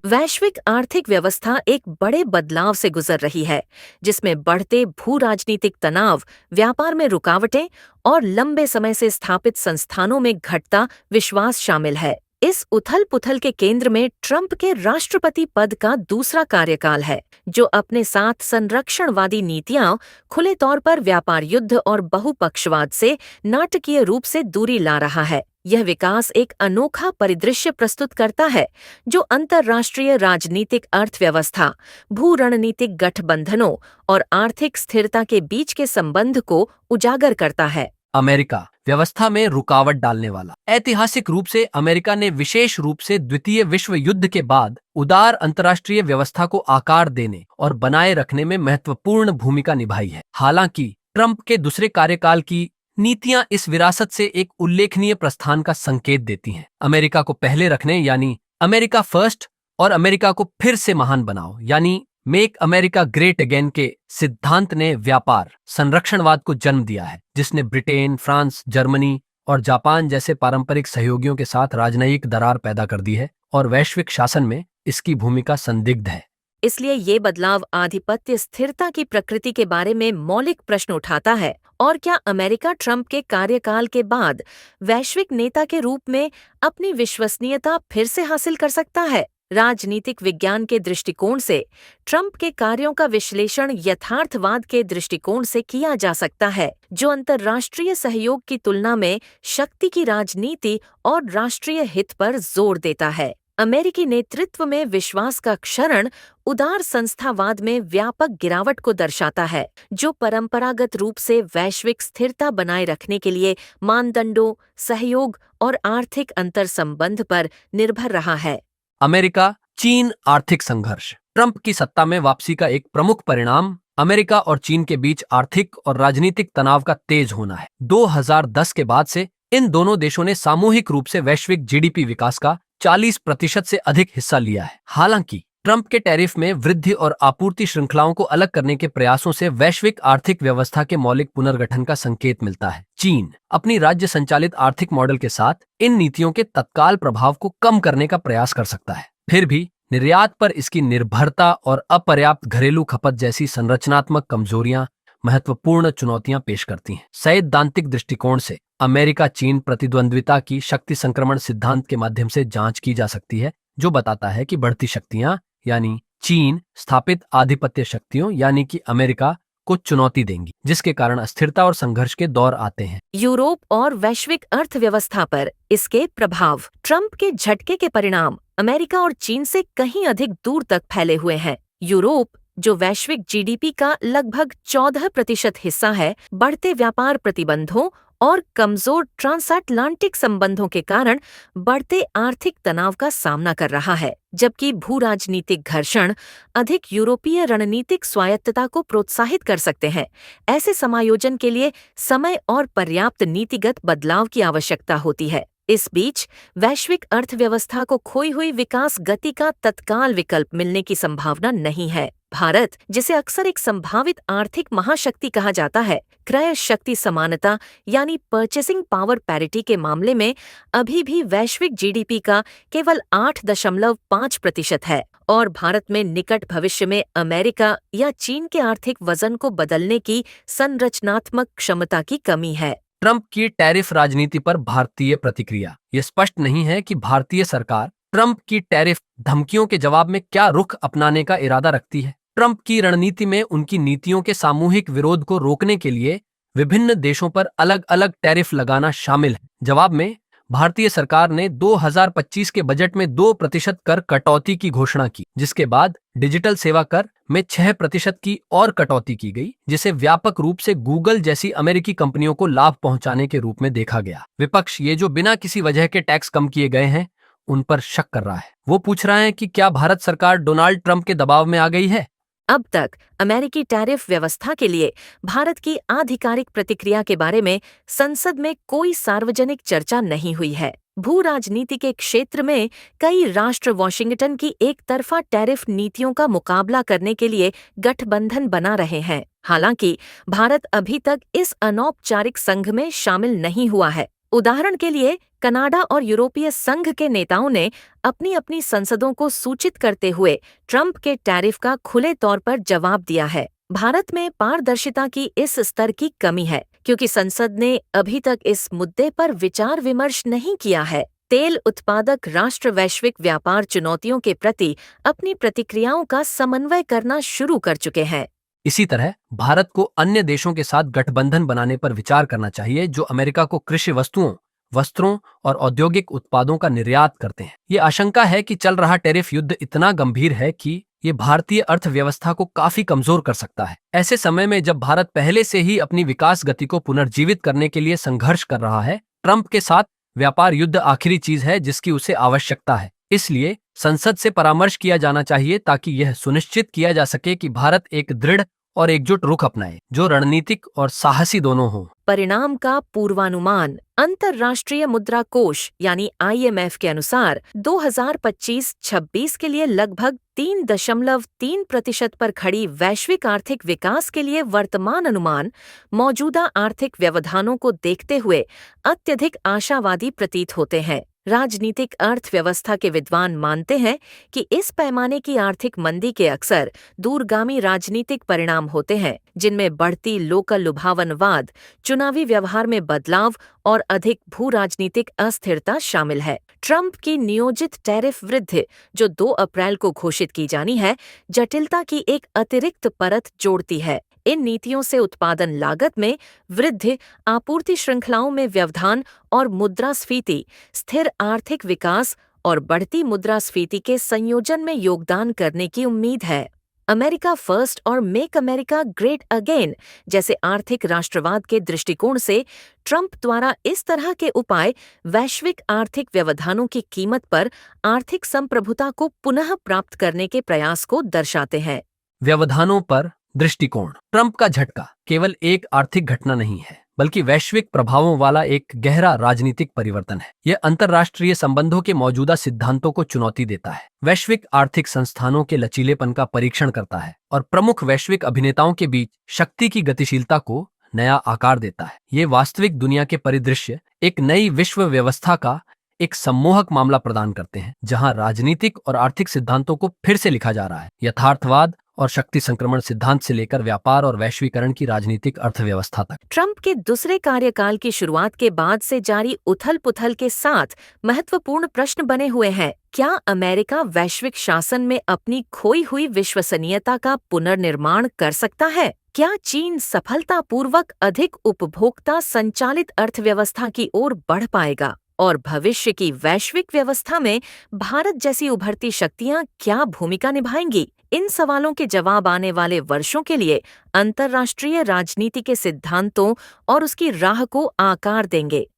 वैश्विक आर्थिक व्यवस्था एक बड़े बदलाव से गुजर रही है, जिसमें बढ़ते भू राजनीतिक तनाव, व्यापार में रुकावटें और लंबे समय से स्थापित संस्थानों में घटता विश्वास शामिल है। इस उथल-पुथल के केंद्र में ट्रंप के राष्ट्रपति पद का दूसरा कार्यकाल है, जो अपने साथ संरक्षणवादी नीतियां, खुले तौर पर व्यापार युद्ध और बहुपक्षवाद से नाटकीय रूप से दूरी ला रहा है। यह विकास एक अनोखा परिदृश्य प्रस्तुत करता है, जो अंतर्राष्ट्रीय राजनीतिक अर्थव्यवस्था, भू रणनीतिक गठबंधनों और आर्थिक स्थिरता के बीच के संबंध को उजागर करता है। अमेरिका व्यवस्था में रुकावट डालने वाला। ऐतिहासिक रूप से अमेरिका ने विशेष रूप से द्वितीय विश्व युद्ध के बाद उदार अंतर्राष्ट्रीय व्यवस्था को आकार देने और बनाए रखने में महत्वपूर्ण भूमिका निभाई है। हालांकि ट्रंप के दूसरे कार्यकाल की नीतियां इस विरासत से एक उल्लेखनीय प्रस्थान का संकेत देती हैं। अमेरिका को पहले रखने यानी अमेरिका फर्स्ट और अमेरिका को फिर से महान बनाओ यानी मेक अमेरिका ग्रेट अगेन के सिद्धांत ने व्यापार संरक्षणवाद को जन्म दिया है, जिसने ब्रिटेन, फ्रांस, जर्मनी और जापान जैसे पारंपरिक सहयोगियों के साथ राजनयिक दरार पैदा कर दी है और वैश्विक शासन में इसकी भूमिका संदिग्ध है। इसलिए ये बदलाव आधिपत्य स्थिरता की प्रकृति के बारे में मौलिक प्रश्न उठाता है। और क्या अमेरिका ट्रंप के कार्यकाल के बाद वैश्विक नेता के रूप में अपनी विश्वसनीयता फिर से हासिल कर सकता है? राजनीतिक विज्ञान के दृष्टिकोण से ट्रंप के कार्यों का विश्लेषण यथार्थवाद के दृष्टिकोण से किया जा सकता है, जो अंतर्राष्ट्रीय सहयोग की तुलना में शक्ति की राजनीति और राष्ट्रीय हित पर जोर देता है। अमेरिकी नेतृत्व में विश्वास का क्षरण उदार संस्थावाद में व्यापक गिरावट को दर्शाता है, जो परंपरागत रूप से वैश्विक स्थिरता बनाए रखने के लिए मानदंडों, सहयोग और आर्थिक अंतर्संबंध पर निर्भर रहा है। अमेरिका चीन आर्थिक संघर्ष। ट्रंप की सत्ता में वापसी का एक प्रमुख परिणाम अमेरिका और चीन के बीच आर्थिक और राजनीतिक तनाव का तेज होना है। 2010 के बाद से इन दोनों देशों ने सामूहिक रूप से वैश्विक जीडीपी विकास का 40% से अधिक हिस्सा लिया है। हालांकि ट्रंप के टैरिफ में वृद्धि और आपूर्ति श्रृंखलाओं को अलग करने के प्रयासों से वैश्विक आर्थिक व्यवस्था के मौलिक पुनर्गठन का संकेत मिलता है। चीन अपनी राज्य संचालित आर्थिक मॉडल के साथ इन नीतियों के तत्काल प्रभाव को कम करने का प्रयास कर सकता है। फिर भी निर्यात पर इसकी निर्भरता और अपर्याप्त घरेलू खपत जैसी संरचनात्मक कमजोरियां महत्वपूर्ण चुनौतियां पेश करती हैं। सैद्धांतिक दृष्टिकोण से अमेरिका चीन प्रतिद्वंद्विता की शक्ति संक्रमण सिद्धांत के माध्यम से जांच की जा सकती है, जो बताता है कि बढ़ती शक्तियां यानी चीन स्थापित आधिपत्य शक्तियों यानी कि अमेरिका को चुनौती देंगी, जिसके कारण अस्थिरता और संघर्ष के दौर आते हैं। यूरोप और वैश्विक अर्थव्यवस्था पर इसके प्रभाव। ट्रंप के झटके के परिणाम अमेरिका और चीन से कहीं अधिक दूर तक फैले हुए हैं। यूरोप, जो वैश्विक जीडीपी का लगभग 14% हिस्सा है, बढ़ते व्यापार प्रतिबंधों और कमजोर ट्रांसअटलांटिक संबंधों के कारण बढ़ते आर्थिक तनाव का सामना कर रहा है, जबकि भू राजनीतिक घर्षण अधिक यूरोपीय रणनीतिक स्वायत्तता को प्रोत्साहित कर सकते हैं। ऐसे समायोजन के लिए समय और पर्याप्त नीतिगत बदलाव की आवश्यकता होती है। इस बीच वैश्विक अर्थव्यवस्था को खोई हुई विकास गति का तत्काल विकल्प मिलने की संभावना नहीं है। भारत, जिसे अक्सर एक संभावित आर्थिक महाशक्ति कहा जाता है, क्रय शक्ति समानता यानी परचेसिंग पावर पैरिटी के मामले में अभी भी वैश्विक जीडीपी का केवल 8.5% है और भारत में निकट भविष्य में अमेरिका या चीन के आर्थिक वजन को बदलने की संरचनात्मक क्षमता की कमी है। ट्रंप की टैरिफ राजनीति पर भारतीय प्रतिक्रिया। ये स्पष्ट नहीं है कि भारतीय सरकार ट्रंप की टैरिफ धमकियों के जवाब में क्या रुख अपनाने का इरादा रखती है। ट्रंप की रणनीति में उनकी नीतियों के सामूहिक विरोध को रोकने के लिए विभिन्न देशों पर अलग अलग टैरिफ लगाना शामिल है। जवाब में भारतीय सरकार ने 2025 के बजट में 2% कर कटौती की घोषणा की, जिसके बाद डिजिटल सेवा कर में 6% की और कटौती की गई, जिसे व्यापक रूप से गूगल जैसी अमेरिकी कंपनियों को लाभ पहुंचाने के रूप में देखा गया। विपक्ष ये जो बिना किसी वजह के टैक्स कम किए गए हैं उन पर शक कर रहा है। वो पूछ रहा है कि क्या भारत सरकार डोनाल्ड ट्रंप के दबाव में आ गई है। अब तक अमेरिकी टैरिफ व्यवस्था के लिए भारत की आधिकारिक प्रतिक्रिया के बारे में संसद में कोई सार्वजनिक चर्चा नहीं हुई है। भू राजनीति के क्षेत्र में कई राष्ट्र वॉशिंगटन की एक तरफा टैरिफ नीतियों का मुकाबला करने के लिए गठबंधन बना रहे हैं। हालांकि भारत अभी तक इस अनौपचारिक संघ में शामिल नहीं हुआ है। उदाहरण के लिए कनाडा और यूरोपीय संघ के नेताओं ने अपनी अपनी संसदों को सूचित करते हुए ट्रंप के टैरिफ का खुले तौर पर जवाब दिया है। भारत में पारदर्शिता की इस स्तर की कमी है क्योंकि संसद ने अभी तक इस मुद्दे पर विचार विमर्श नहीं किया है। तेल उत्पादक राष्ट्र वैश्विक व्यापार चुनौतियों के प्रति अपनी प्रतिक्रियाओं का समन्वय करना शुरू कर चुके हैं। इसी तरह भारत को अन्य देशों के साथ गठबंधन बनाने पर विचार करना चाहिए जो अमेरिका को कृषि वस्तुओं, वस्त्रों और औद्योगिक उत्पादों का निर्यात करते हैं। ये आशंका है कि चल रहा टैरिफ युद्ध इतना गंभीर है कि ये भारतीय अर्थव्यवस्था को काफी कमजोर कर सकता है। ऐसे समय में जब भारत पहले से ही अपनी विकास गति को पुनर्जीवित करने के लिए संघर्ष कर रहा है, ट्रंप के साथ व्यापार युद्ध आखिरी चीज है जिसकी उसे आवश्यकता है। इसलिए संसद से परामर्श किया जाना चाहिए ताकि यह सुनिश्चित किया जा सके कि भारत एक दृढ़ और एकजुट रुख अपनाए जो रणनीतिक और साहसी दोनों हो। परिणाम का पूर्वानुमान। अंतर्राष्ट्रीय मुद्रा कोष यानी IMF के अनुसार 2025-26 के लिए लगभग 3.3% पर खड़ी वैश्विक आर्थिक विकास के लिए वर्तमान अनुमान मौजूदा आर्थिक व्यवधानों को देखते हुए अत्यधिक आशावादी प्रतीत होते हैं। राजनीतिक अर्थव्यवस्था के विद्वान मानते हैं कि इस पैमाने की आर्थिक मंदी के अक्सर दूरगामी राजनीतिक परिणाम होते हैं जिनमें बढ़ती लोकल लुभावनवाद, चुनावी व्यवहार में बदलाव और अधिक भू राजनीतिक अस्थिरता शामिल है। ट्रंप की नियोजित टैरिफ वृद्धि जो 2 अप्रैल को घोषित की जानी है, जटिलता की एक अतिरिक्त परत जोड़ती है। इन नीतियों से उत्पादन लागत में वृद्धि, आपूर्ति श्रृंखलाओं में व्यवधान और मुद्रास्फीति, स्थिर आर्थिक विकास और बढ़ती मुद्रास्फीति के संयोजन में योगदान करने की उम्मीद है। अमेरिका फर्स्ट और मेक अमेरिका ग्रेट अगेन जैसे आर्थिक राष्ट्रवाद के दृष्टिकोण से ट्रंप द्वारा इस तरह के उपाय वैश्विक आर्थिक व्यवधानों की कीमत पर आर्थिक संप्रभुता को पुनः प्राप्त करने के प्रयास को दर्शाते हैं। व्यवधानों पर दृष्टिकोण। ट्रंप का झटका केवल एक आर्थिक घटना नहीं है बल्कि वैश्विक प्रभावों वाला एक गहरा राजनीतिक परिवर्तन है। यह अंतर्राष्ट्रीय संबंधों के मौजूदा सिद्धांतों को चुनौती देता है, वैश्विक आर्थिक संस्थानों के लचीलेपन का परीक्षण करता है और प्रमुख वैश्विक अभिनेताओं के बीच शक्ति की गतिशीलता को नया आकार देता है। ये वास्तविक दुनिया के परिदृश्य एक नई विश्व व्यवस्था का एक सम्मोहक मामला प्रदान करते हैं जहां राजनीतिक और आर्थिक सिद्धांतों को फिर से लिखा जा रहा है। यथार्थवाद और शक्ति संक्रमण सिद्धांत से लेकर व्यापार और वैश्वीकरण की राजनीतिक अर्थव्यवस्था तक। ट्रंप के दूसरे कार्यकाल की शुरुआत के बाद से जारी उथल-पुथल के साथ महत्वपूर्ण प्रश्न बने हुए हैं। क्या अमेरिका वैश्विक शासन में अपनी खोई हुई विश्वसनीयता का पुनर्निर्माण कर सकता है? क्या चीन सफलतापूर्वक अधिक उपभोक्ता संचालित अर्थव्यवस्था की ओर बढ़ पाएगा? और भविष्य की वैश्विक व्यवस्था में भारत जैसी उभरती शक्तियां क्या भूमिका निभाएंगी? इन सवालों के जवाब आने वाले वर्षों के लिए अंतर्राष्ट्रीय राजनीति के सिद्धांतों और उसकी राह को आकार देंगे।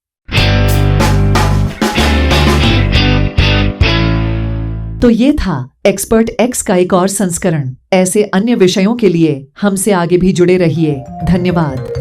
तो ये था एक्सपर्ट एक्स का एक और संस्करण। ऐसे अन्य विषयों के लिए हमसे आगे भी जुड़े रहिए। धन्यवाद।